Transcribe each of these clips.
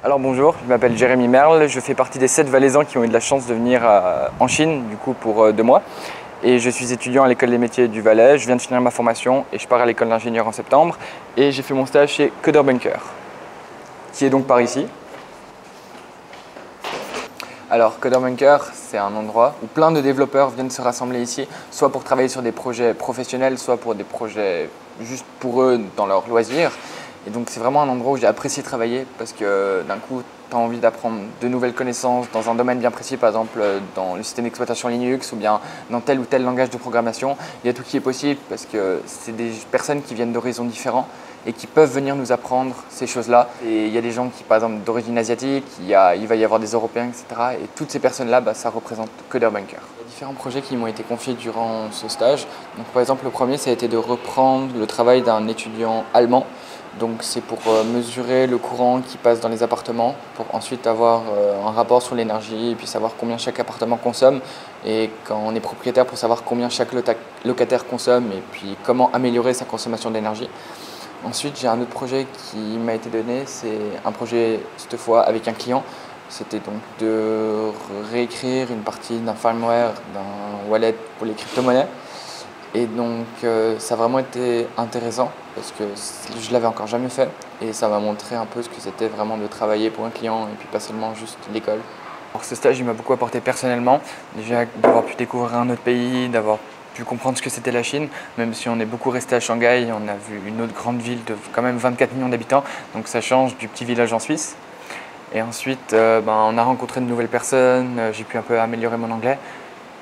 Alors bonjour, je m'appelle Jérémy Merle, je fais partie des 7 Valaisans qui ont eu de la chance de venir en Chine du coup pour 2 mois. Et je suis étudiant à l'école des métiers du Valais, je viens de finir ma formation et je pars à l'école d'ingénieur en septembre. Et j'ai fait mon stage chez Coder Bunker, qui est donc par ici. Alors Coder Bunker, c'est un endroit où plein de développeurs viennent se rassembler ici, soit pour travailler sur des projets professionnels, soit pour des projets juste pour eux dans leur loisir. Et donc c'est vraiment un endroit où j'ai apprécié travailler parce que d'un coup, tu as envie d'apprendre de nouvelles connaissances dans un domaine bien précis, par exemple dans le système d'exploitation Linux ou bien dans tel ou tel langage de programmation. Il y a tout qui est possible parce que c'est des personnes qui viennent d'horizons différents et qui peuvent venir nous apprendre ces choses-là. Et il y a des gens qui, par exemple, d'origine asiatique, il va y avoir des Européens, etc. Et toutes ces personnes-là, ça représente Coder Bunker. Il y a différents projets qui m'ont été confiés durant ce stage. Donc, par exemple, le premier, ça a été de reprendre le travail d'un étudiant allemand. Donc c'est pour mesurer le courant qui passe dans les appartements, pour ensuite avoir un rapport sur l'énergie et puis savoir combien chaque appartement consomme. Et quand on est propriétaire, pour savoir combien chaque locataire consomme et puis comment améliorer sa consommation d'énergie. Ensuite, j'ai un autre projet qui m'a été donné, c'est un projet cette fois avec un client. C'était donc de réécrire une partie d'un firmware, d'un wallet pour les crypto-monnaies. Et donc ça a vraiment été intéressant parce que je l'avais encore jamais fait et ça m'a montré un peu ce que c'était vraiment de travailler pour un client et puis pas seulement juste l'école. Alors ce stage il m'a beaucoup apporté personnellement, déjà d'avoir pu découvrir un autre pays, d'avoir pu comprendre ce que c'était la Chine, même si on est beaucoup resté à Shanghai, on a vu une autre grande ville de quand même 24 millions d'habitants, donc ça change du petit village en Suisse. Et ensuite on a rencontré de nouvelles personnes, j'ai pu un peu améliorer mon anglais.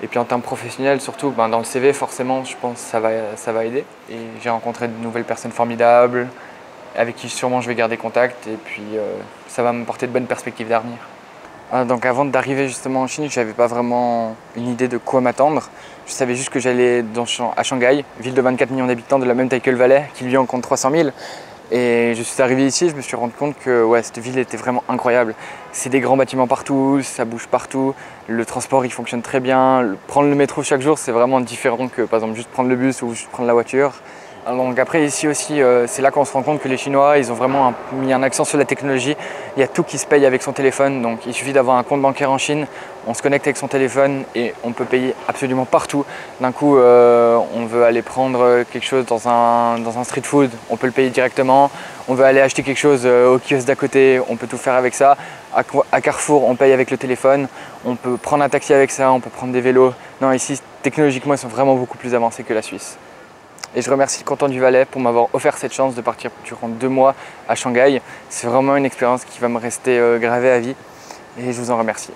Et puis en termes professionnels, surtout dans le CV, forcément, je pense que ça va aider. Et j'ai rencontré de nouvelles personnes formidables, avec qui sûrement je vais garder contact. Et puis ça va m'apporter de bonnes perspectives d'avenir. Donc avant d'arriver justement en Chine, je n'avais pas vraiment une idée de quoi m'attendre. Je savais juste que j'allais à Shanghai, ville de 24 millions d'habitants de la même taille que le Valais, qui lui en compte 300 000. Et je suis arrivé ici, je me suis rendu compte que ouais, cette ville était vraiment incroyable. C'est des grands bâtiments partout, ça bouge partout, le transport il fonctionne très bien. Prendre le métro chaque jour, c'est vraiment différent que par exemple juste prendre le bus ou juste prendre la voiture. Donc après ici aussi, c'est là qu'on se rend compte que les Chinois, ils ont vraiment mis un accent sur la technologie. Il y a tout qui se paye avec son téléphone, donc il suffit d'avoir un compte bancaire en Chine, on se connecte avec son téléphone et on peut payer absolument partout. D'un coup, on veut aller prendre quelque chose dans un street food, on peut le payer directement. On veut aller acheter quelque chose au kiosque d'à côté, on peut tout faire avec ça. À Carrefour, on paye avec le téléphone, on peut prendre un taxi avec ça, on peut prendre des vélos. Non, ici, technologiquement, ils sont vraiment beaucoup plus avancés que la Suisse. Et je remercie le canton du Valais pour m'avoir offert cette chance de partir durant 2 mois à Shanghai. C'est vraiment une expérience qui va me rester gravée à vie et je vous en remercie.